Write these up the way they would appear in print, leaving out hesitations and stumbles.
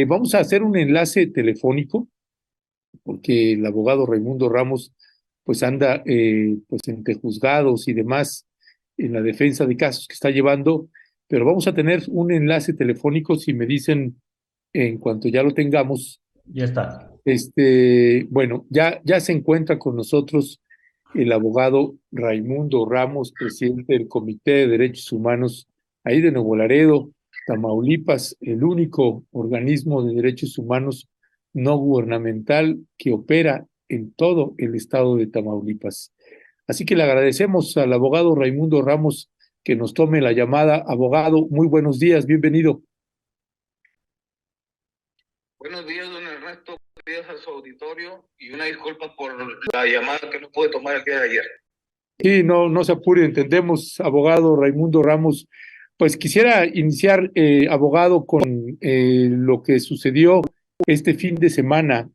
Vamos a hacer un enlace telefónico porque el abogado Raimundo Ramos pues anda pues entre juzgados y demás en la defensa de casos que está llevando, pero vamos a tener un enlace telefónico si me dicen en cuanto ya lo tengamos. Ya está. Bueno, ya se encuentra con nosotros el abogado Raimundo Ramos, presidente del Comité de Derechos Humanos ahí de Nuevo Laredo, Tamaulipas, el único organismo de derechos humanos no gubernamental que opera en todo el estado de Tamaulipas. Así que le agradecemos al abogado Raimundo Ramos que nos tome la llamada. Abogado, muy buenos días, bienvenido. Buenos días, don Ernesto. Buenos días a su auditorio y una disculpa por la llamada que no pude tomar el día de ayer. Sí, no se apure, entendemos, abogado Raimundo Ramos. Pues quisiera iniciar, abogado, con lo que sucedió este fin de semana,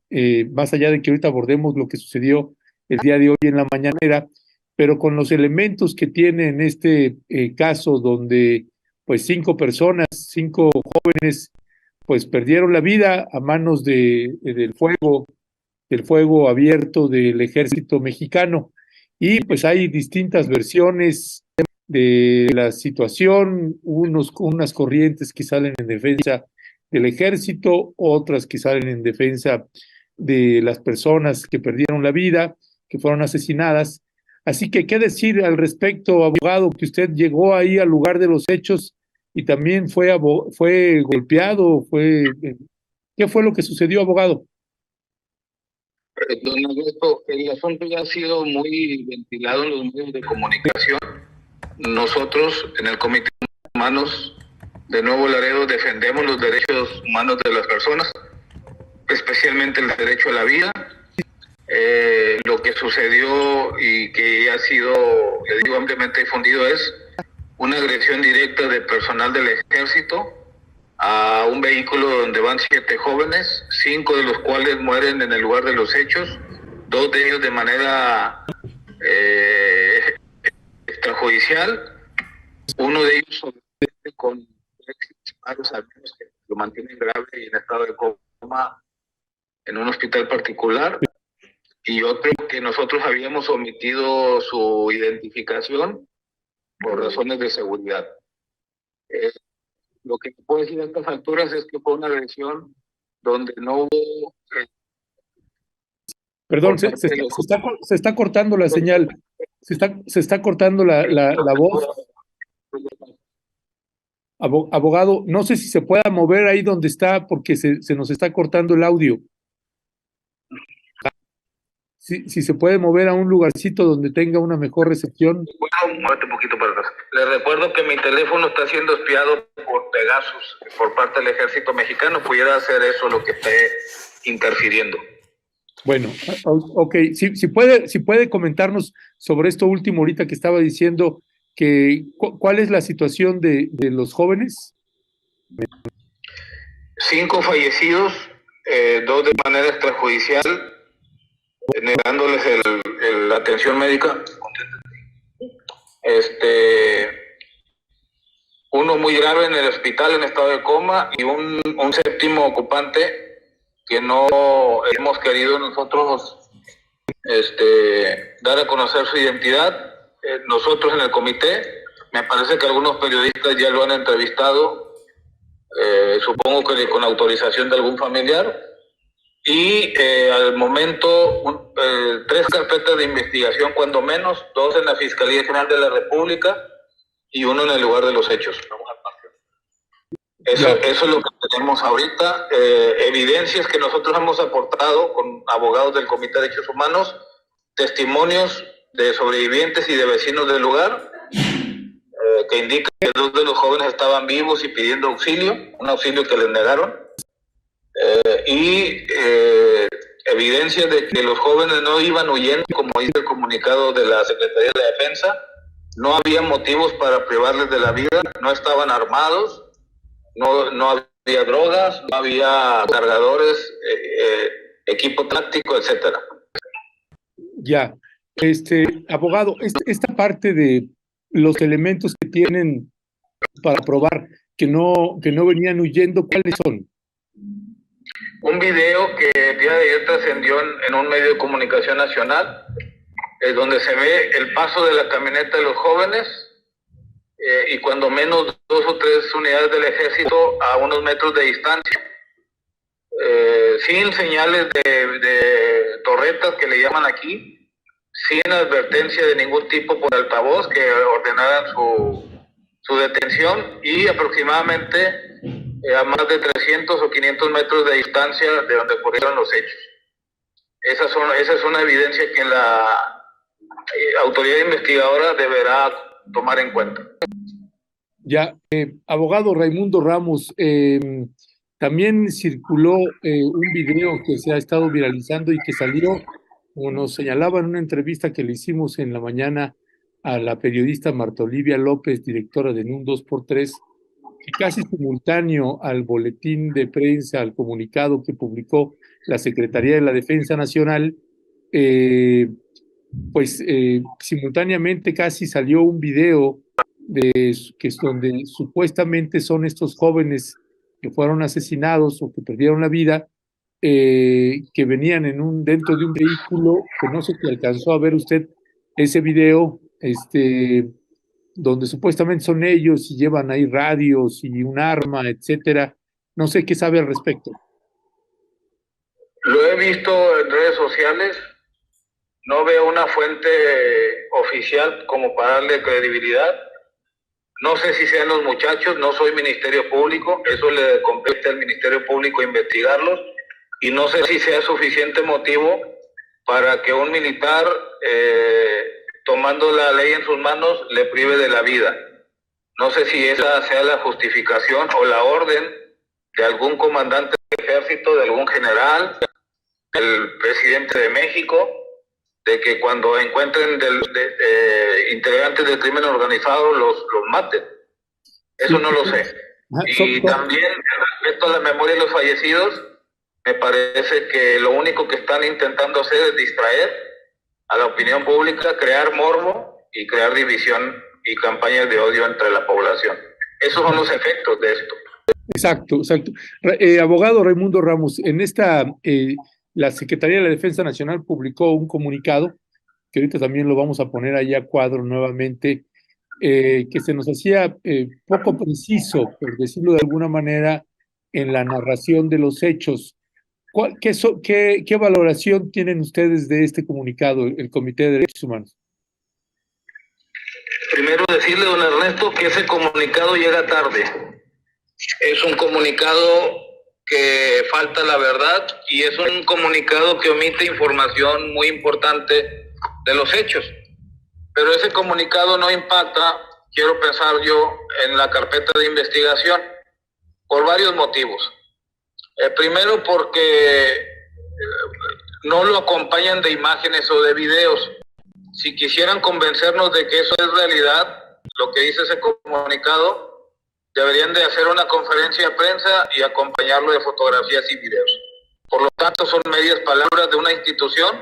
más allá de que ahorita abordemos lo que sucedió el día de hoy en la mañanera, pero con los elementos que tiene en este caso donde pues 5 personas, 5 jóvenes, pues perdieron la vida a manos del fuego abierto del ejército mexicano. Y pues hay distintas versiones de la situación, unas corrientes que salen en defensa del ejército, otras que salen en defensa de las personas que perdieron la vida, que fueron asesinadas. Así que, ¿qué decir al respecto, abogado, que usted llegó ahí al lugar de los hechos y también fue golpeado? ¿Qué fue lo que sucedió, abogado? Don Ernesto, el asunto ya ha sido muy ventilado en los medios de comunicación. Nosotros en el Comité de Humanos de Nuevo Laredo defendemos los derechos humanos de las personas, especialmente el derecho a la vida. Lo que sucedió y que ha sido, le digo, ampliamente difundido es una agresión directa de personal del ejército a un vehículo donde van 7 jóvenes, 5 de los cuales mueren en el lugar de los hechos, 2 de ellos de manera extrajudicial, uno de ellos con varios amigos que lo mantienen grave y en estado de coma en un hospital particular, y otro que nosotros habíamos omitido su identificación por razones de seguridad. Lo que puedo decir a estas alturas es que fue una agresión donde no hubo... Perdón, se está cortando la señal, se está cortando la voz. Abogado, no sé si se pueda mover ahí donde está porque se nos está cortando el audio. Si se puede mover a un lugarcito donde tenga una mejor recepción. Bueno, muévete un poquito para atrás. Les recuerdo que mi teléfono está siendo espiado por Pegasus, por parte del ejército mexicano. Pudiera ser eso lo que esté interfiriendo. Bueno, ok, si puede comentarnos sobre esto último ahorita que estaba diciendo, ¿cuál es la situación de los jóvenes? 5 fallecidos, 2 de manera extrajudicial, negándoles la atención médica. Uno muy grave en el hospital en estado de coma y un 7º ocupante que no hemos querido nosotros dar a conocer su identidad. Nosotros en el comité, me parece que algunos periodistas ya lo han entrevistado, supongo que con autorización de algún familiar, y al momento 3 carpetas de investigación, cuando menos, 2 en la Fiscalía General de la República y 1 en el lugar de los hechos. Eso es lo que tenemos ahorita. Evidencias que nosotros hemos aportado con abogados del Comité de Derechos Humanos, testimonios de sobrevivientes y de vecinos del lugar, que indican que 2 de los jóvenes estaban vivos y pidiendo auxilio, un auxilio que les negaron, y evidencias de que los jóvenes no iban huyendo, como dice el comunicado de la Secretaría de la Defensa. No había motivos para privarles de la vida, no estaban armados, no había drogas, no había cargadores, equipo táctico, etcétera. Ya, abogado, esta parte de los elementos que tienen para probar que no venían huyendo, ¿cuáles son? Un video que el día de ayer trascendió en un medio de comunicación nacional, donde se ve el paso de la camioneta de los jóvenes y cuando menos 2 o 3 unidades del ejército a unos metros de distancia, sin señales de torretas que le llaman aquí, sin advertencia de ningún tipo por altavoz que ordenaran su detención, y aproximadamente a más de 300 o 500 metros de distancia de donde ocurrieron los hechos. Esa es una evidencia que la autoridad investigadora deberá tomar en cuenta. Ya, abogado Raimundo Ramos, también circuló un video que se ha estado viralizando y que salió, como nos señalaba en una entrevista que le hicimos en la mañana a la periodista Marta Olivia López, directora de NUN 2x3, que casi simultáneo al boletín de prensa, al comunicado que publicó la Secretaría de la Defensa Nacional, simultáneamente casi salió un video que es donde supuestamente son estos jóvenes que fueron asesinados o que perdieron la vida, que venían dentro de un vehículo, que no sé si alcanzó a ver usted ese video, donde supuestamente son ellos y llevan ahí radios y un arma, etcétera. No sé qué sabe al respecto. Lo he visto en redes sociales, no veo una fuente oficial como para darle credibilidad. No sé si sean los muchachos, no soy Ministerio Público, eso le compete al Ministerio Público investigarlos, y no sé si sea suficiente motivo para que un militar, tomando la ley en sus manos, le prive de la vida. No sé si esa sea la justificación o la orden de algún comandante del ejército, de algún general, del presidente de México, de que cuando encuentren integrantes del crimen organizado los maten. Eso no lo sé. Y también, respecto a la memoria de los fallecidos, me parece que lo único que están intentando hacer es distraer a la opinión pública, crear morbo y crear división y campañas de odio entre la población. Esos son los efectos de esto. Exacto, exacto. Abogado Raimundo Ramos, en la Secretaría de la Defensa Nacional publicó un comunicado, que ahorita también lo vamos a poner ahí a cuadro nuevamente, que se nos hacía poco preciso, por decirlo de alguna manera, en la narración de los hechos. ¿Qué valoración tienen ustedes de este comunicado, el Comité de Derechos Humanos? Primero decirle, don Ernesto, que ese comunicado llega tarde. Es un comunicado que falta la verdad y es un comunicado que omite información muy importante de los hechos. Pero ese comunicado no impacta, quiero pensar yo, en la carpeta de investigación por varios motivos. Primero, porque no lo acompañan de imágenes o de videos. Si quisieran convencernos de que eso es realidad, lo que dice ese comunicado, deberían de hacer una conferencia de prensa y acompañarlo de fotografías y videos. Por lo tanto, son medias palabras de una institución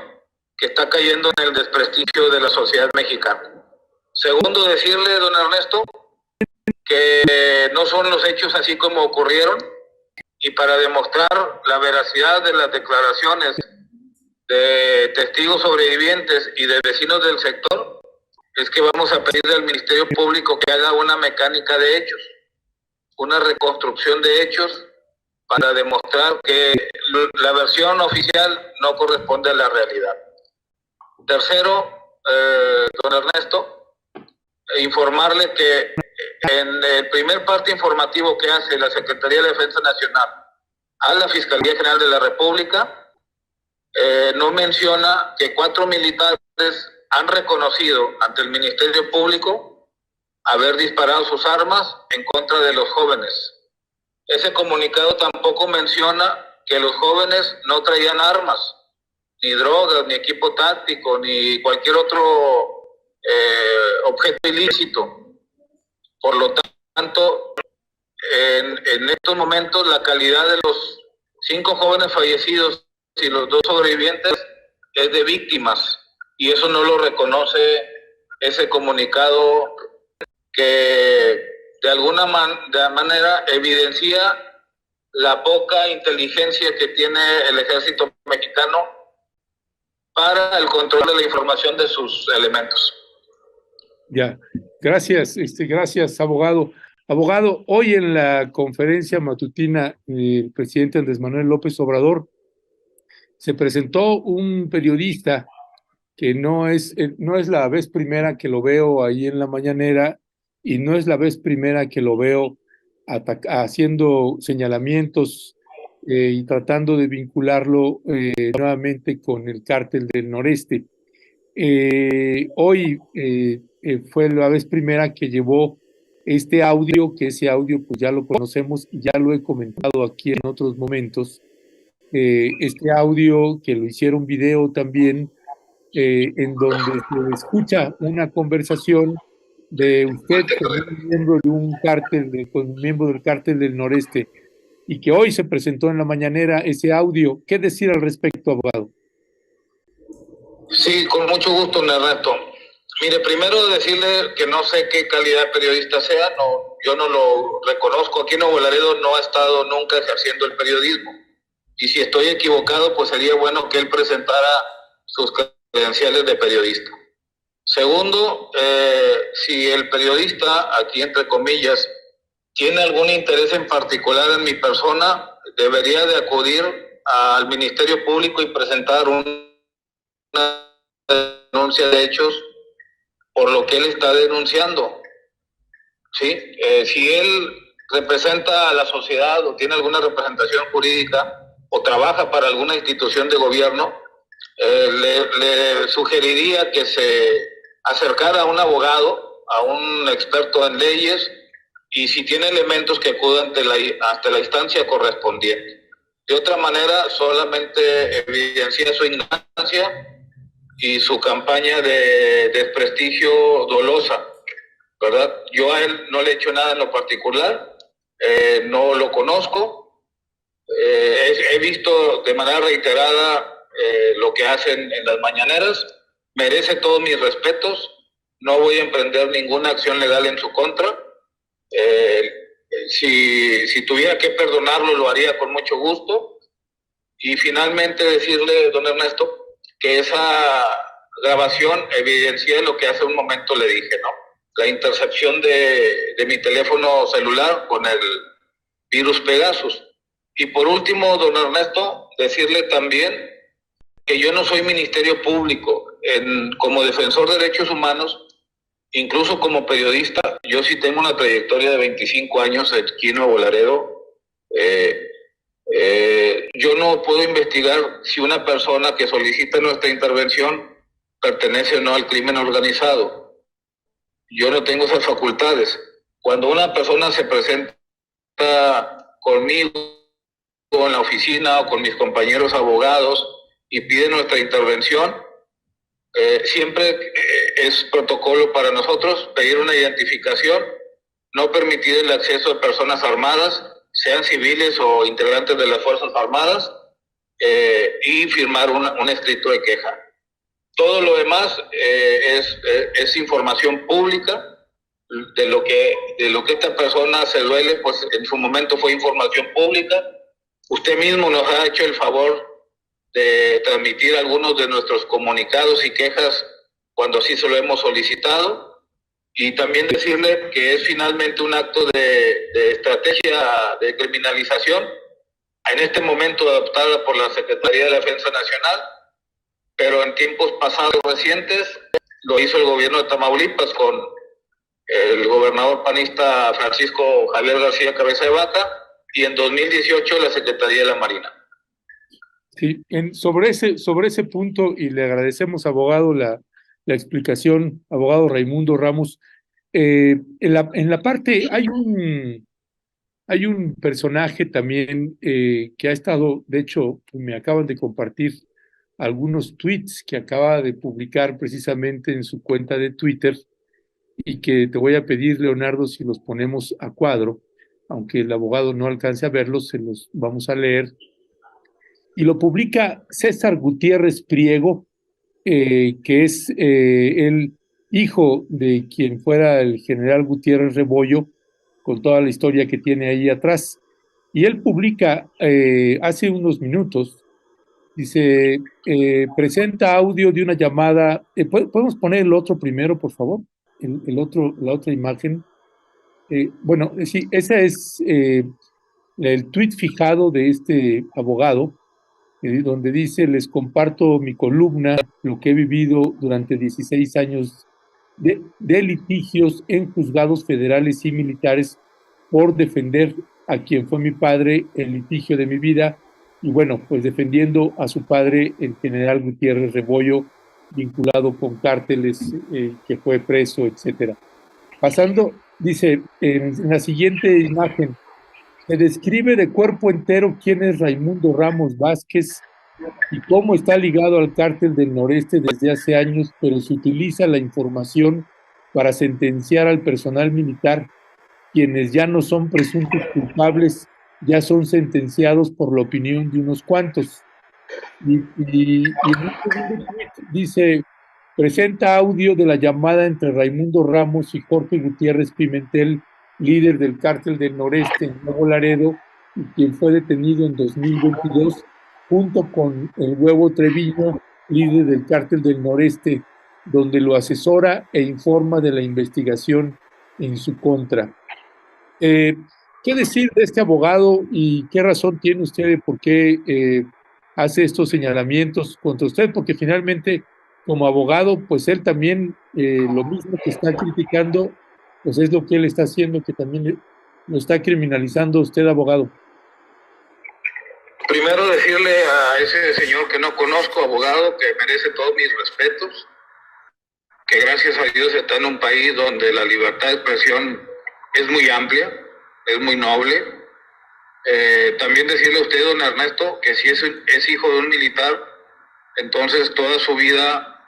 que está cayendo en el desprestigio de la sociedad mexicana. Segundo, decirle, don Ernesto, que no son los hechos así como ocurrieron, y para demostrar la veracidad de las declaraciones de testigos sobrevivientes y de vecinos del sector, es que vamos a pedirle al Ministerio Público que haga una mecánica de hechos, una reconstrucción de hechos para demostrar que la versión oficial no corresponde a la realidad. Tercero, don Ernesto, informarle que en el primer parte informativo que hace la Secretaría de Defensa Nacional a la Fiscalía General de la República, no menciona que 4 militares han reconocido ante el Ministerio Público haber disparado sus armas en contra de los jóvenes. Ese comunicado tampoco menciona que los jóvenes no traían armas, ni drogas, ni equipo táctico, ni cualquier otro objeto ilícito. Por lo tanto, en estos momentos la calidad de los 5 jóvenes fallecidos y los 2 sobrevivientes es de víctimas, y eso no lo reconoce ese comunicado que de alguna manera evidencia la poca inteligencia que tiene el ejército mexicano para el control de la información de sus elementos. Ya, gracias, gracias, abogado. Abogado, hoy en la conferencia matutina del presidente Andrés Manuel López Obrador se presentó un periodista que no es la vez primera que lo veo ahí en la mañanera y no es la vez primera que lo veo haciendo señalamientos y tratando de vincularlo nuevamente con el cártel del Noreste. Hoy fue la vez primera que llevó este audio, que ese audio pues ya lo conocemos y ya lo he comentado aquí en otros momentos. Este audio que lo hicieron video también, en donde se escucha una conversación de usted con un miembro de un cártel, con un miembro del cártel del Noreste, y que hoy se presentó en la mañanera ese audio. ¿Qué decir al respecto, abogado? Sí, con mucho gusto, Ernesto. Mire, primero decirle que no sé qué calidad de periodista sea, no, yo no lo reconozco. Aquí en Nuevo Laredo no ha estado nunca ejerciendo el periodismo. Y si estoy equivocado, pues sería bueno que él presentara sus credenciales de periodista. Segundo, si el periodista, aquí entre comillas, tiene algún interés en particular en mi persona, debería de acudir al Ministerio Público y presentar una denuncia de hechos por lo que él está denunciando. ¿Sí? Si él representa a la sociedad o tiene alguna representación jurídica o trabaja para alguna institución de gobierno, le sugeriría que se acercara a un abogado, a un experto en leyes, y si tiene elementos que acudan hasta la instancia correspondiente. De otra manera, solamente evidencia su ignorancia y su campaña de desprestigio dolosa, ¿verdad? Yo a él no le he hecho nada en lo particular, no lo conozco, he visto de manera reiterada lo que hacen en las mañaneras, merece todos mis respetos, no voy a emprender ninguna acción legal en su contra. Si tuviera que perdonarlo, lo haría con mucho gusto. Y finalmente decirle, don Ernesto, que esa grabación evidencia lo que hace un momento le dije, ¿no? La intercepción de mi teléfono celular con el virus Pegasus. Y por último, don Ernesto, decirle también que yo no soy Ministerio Público. Como defensor de derechos humanos, incluso como periodista, yo sí tengo una trayectoria de 25 años aquí en Nuevo Laredo. Yo no puedo investigar si una persona que solicita nuestra intervención pertenece o no al crimen organizado. Yo no tengo esas facultades. Cuando una persona se presenta conmigo en la oficina o con mis compañeros abogados y pide nuestra intervención, siempre es protocolo para nosotros pedir una identificación, no permitir el acceso de personas armadas, sean civiles o integrantes de las Fuerzas Armadas, y firmar un escrito de queja. Todo lo demás es información pública. De lo que esta persona se duele, pues en su momento fue información pública. Usted mismo nos ha hecho el favor de transmitir algunos de nuestros comunicados y quejas cuando así se lo hemos solicitado, y también decirle que es finalmente un acto de estrategia de criminalización, en este momento adoptada por la Secretaría de la Defensa Nacional, pero en tiempos pasados recientes lo hizo el gobierno de Tamaulipas con el gobernador panista Francisco Javier García Cabeza de Vaca, y en 2018 la Secretaría de la Marina. Sí, sobre ese punto, y le agradecemos, abogado, la explicación, abogado Raimundo Ramos. En la parte, hay un personaje también que ha estado, de hecho, me acaban de compartir algunos tweets que acaba de publicar precisamente en su cuenta de Twitter, y que te voy a pedir, Leonardo, si los ponemos a cuadro, aunque el abogado no alcance a verlos, se los vamos a leer. Y lo publica César Gutiérrez Priego, que es el hijo de quien fuera el general Gutiérrez Rebollo, con toda la historia que tiene ahí atrás. y él publica hace unos minutos, dice, presenta audio de una llamada, ¿podemos poner el otro primero, por favor? La otra imagen. Bueno, sí, ese es el tuit fijado de este abogado, donde dice: les comparto mi columna, lo que he vivido durante 16 años de litigios en juzgados federales y militares por defender a quien fue mi padre, el litigio de mi vida, y bueno, pues defendiendo a su padre, el general Gutiérrez Rebollo, vinculado con cárteles, que fue preso, etcétera. Pasando, dice, en la siguiente imagen, se describe de cuerpo entero quién es Raimundo Ramos Vázquez y cómo está ligado al cártel del Noreste desde hace años, pero se utiliza la información para sentenciar al personal militar, quienes ya no son presuntos culpables, ya son sentenciados por la opinión de unos cuantos. Y en un segundo tweet dice: presenta audio de la llamada entre Raimundo Ramos y Jorge Gutiérrez Pimentel, líder del cártel del Noreste en Nuevo Laredo, y quien fue detenido en 2022, junto con el Huevo Treviño, líder del cártel del Noreste, donde lo asesora e informa de la investigación en su contra. ¿Qué decir de este abogado y qué razón tiene usted de por qué hace estos señalamientos contra usted? Porque finalmente, como abogado, pues él también, lo mismo que está criticando, pues es lo que él está haciendo, que también lo está criminalizando usted, abogado. Primero decirle a ese señor que no conozco, abogado, que merece todos mis respetos, que gracias a Dios está en un país donde la libertad de expresión es muy amplia, es muy noble. También decirle a usted, don Ernesto, que si es hijo de un militar, entonces toda su vida,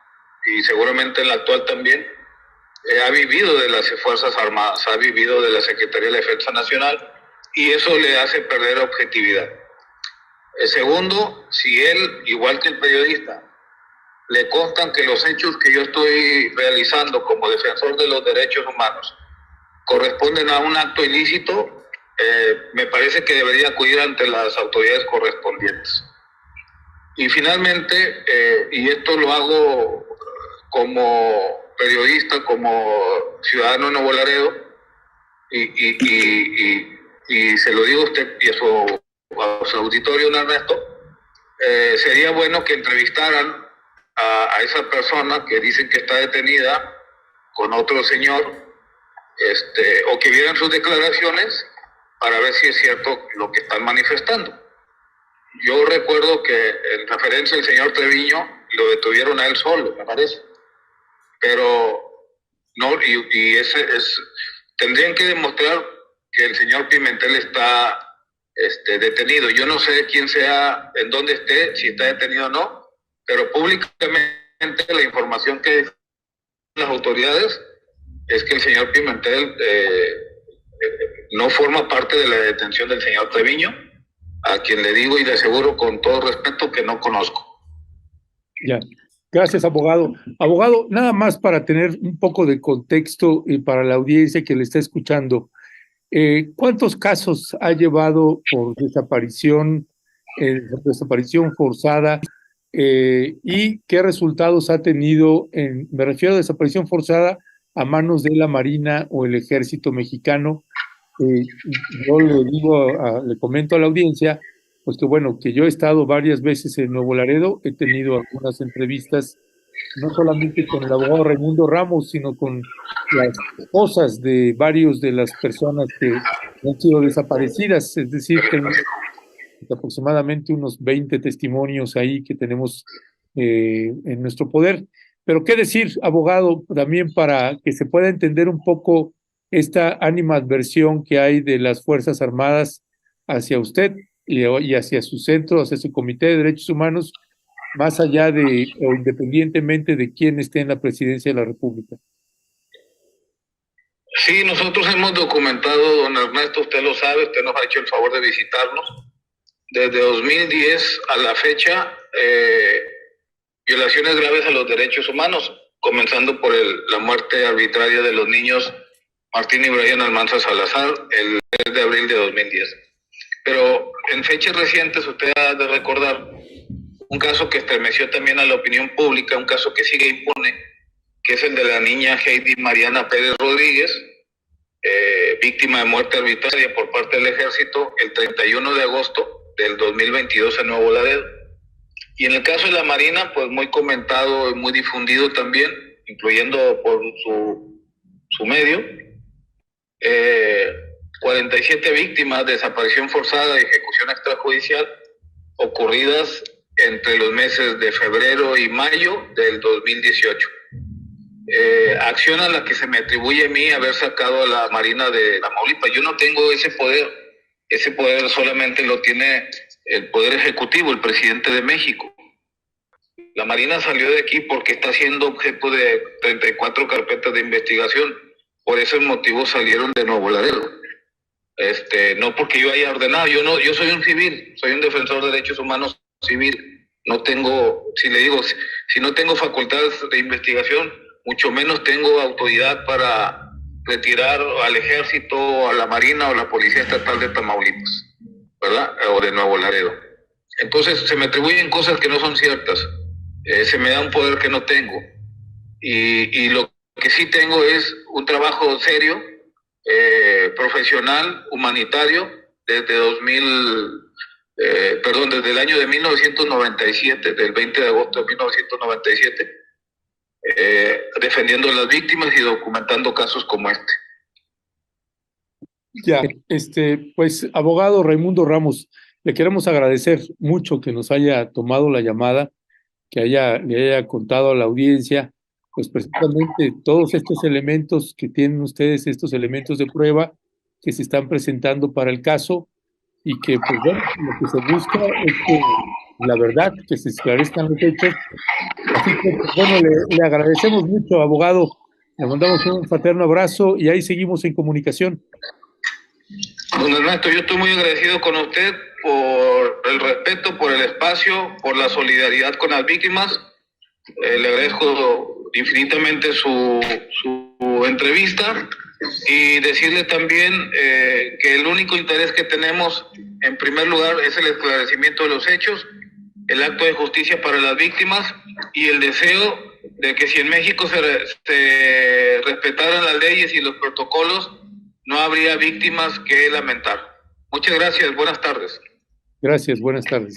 y seguramente en la actual también, ha vivido de las Fuerzas Armadas, ha vivido de la Secretaría de Defensa Nacional, y eso le hace perder objetividad. Segundo, si él, igual que el periodista, le constan que los hechos que yo estoy realizando como defensor de los derechos humanos corresponden a un acto ilícito, me parece que debería acudir ante las autoridades correspondientes. Y finalmente, y esto lo hago como periodista, como ciudadano de Nuevo Laredo, y se lo digo a usted y a su auditorio, don Ernesto, sería bueno que entrevistaran a esa persona que dicen que está detenida con otro señor, o que vieran sus declaraciones para ver si es cierto lo que están manifestando. Yo recuerdo que en referencia al señor Treviño lo detuvieron a él solo, me parece, pero no, tendrían que demostrar que el señor Pimentel está detenido. Yo no sé quién sea, en dónde esté, si está detenido o no, pero públicamente la información que las autoridades es que el señor Pimentel no forma parte de la detención del señor Treviño, a quien le digo y le aseguro con todo respeto que no conozco. Ya, gracias, abogado. Abogado, nada más para tener un poco de contexto y para la audiencia que le está escuchando, ¿cuántos casos ha llevado por desaparición forzada, y qué resultados ha tenido me refiero a desaparición forzada a manos de la Marina o el Ejército Mexicano? Yo le comento a la audiencia, pues que bueno, que yo he estado varias veces en Nuevo Laredo, he tenido algunas entrevistas, no solamente con el abogado Raimundo Ramos, sino con las esposas de varios de las personas que han sido desaparecidas, es decir, que aproximadamente unos 20 testimonios ahí que tenemos en nuestro poder. Pero qué decir, abogado, también para que se pueda entender un poco esta animadversión que hay de las Fuerzas Armadas hacia usted y hacia su centro, hacia su Comité de Derechos Humanos, más allá de o independientemente de quién esté en la presidencia de la República. Sí, nosotros hemos documentado, don Ernesto, usted lo sabe, usted nos ha hecho el favor de visitarnos. Desde 2010 a la fecha, violaciones graves a los derechos humanos, comenzando por la muerte arbitraria de los niños Martín y Brian Almanza Salazar el 3 de abril de 2010. Pero en fechas recientes usted ha de recordar un caso que estremeció también a la opinión pública, un caso que sigue impune, que es el de la niña Heidi Mariana Pérez Rodríguez, víctima de muerte arbitraria por parte del Ejército el 31 de agosto del 2022 en Nuevo Laredo. Y en el caso de la Marina, pues muy comentado y muy difundido también, incluyendo por su medio, 47 víctimas de desaparición forzada y ejecución extrajudicial ocurridas entre los meses de febrero y mayo del 2018. Acción a la que se me atribuye a mí haber sacado a la Marina de Tamaulipas. Yo no tengo ese poder solamente lo tiene el Poder Ejecutivo, el presidente de México. La Marina salió de aquí porque está siendo objeto de 34 carpetas de investigación. Por ese motivo salieron de Nuevo Laredo. No porque yo haya ordenado, yo soy un civil, soy un defensor de derechos humanos civil. No tengo, si no tengo facultades de investigación, mucho menos tengo autoridad para retirar al Ejército, a la Marina o a la Policía Estatal de Tamaulipas, ¿verdad? O de Nuevo Laredo. Entonces se me atribuyen cosas que no son ciertas, se me da un poder que no tengo. Y lo que sí tengo es un trabajo serio, profesional, humanitario, desde desde el año de 1997, del 20 de agosto de 1997, defendiendo a las víctimas y documentando casos como este. Ya, pues, abogado Raimundo Ramos, le queremos agradecer mucho que nos haya tomado la llamada, que le haya contado a la audiencia, pues precisamente todos estos elementos que tienen ustedes, estos elementos de prueba que se están presentando para el caso y que, pues bueno, lo que se busca es que la verdad, que se esclarezcan los hechos. Así que, pues, bueno, le agradecemos mucho, abogado, le mandamos un fraterno abrazo y ahí seguimos en comunicación. Don Ernesto, yo estoy muy agradecido con usted por el respeto, por el espacio, por la solidaridad con las víctimas. Le agradezco infinitamente su entrevista y decirle también que el único interés que tenemos, en primer lugar, es el esclarecimiento de los hechos, el acto de justicia para las víctimas y el deseo de que si en México se respetaran las leyes y los protocolos, no habría víctimas que lamentar. Muchas gracias, buenas tardes. Gracias, buenas tardes.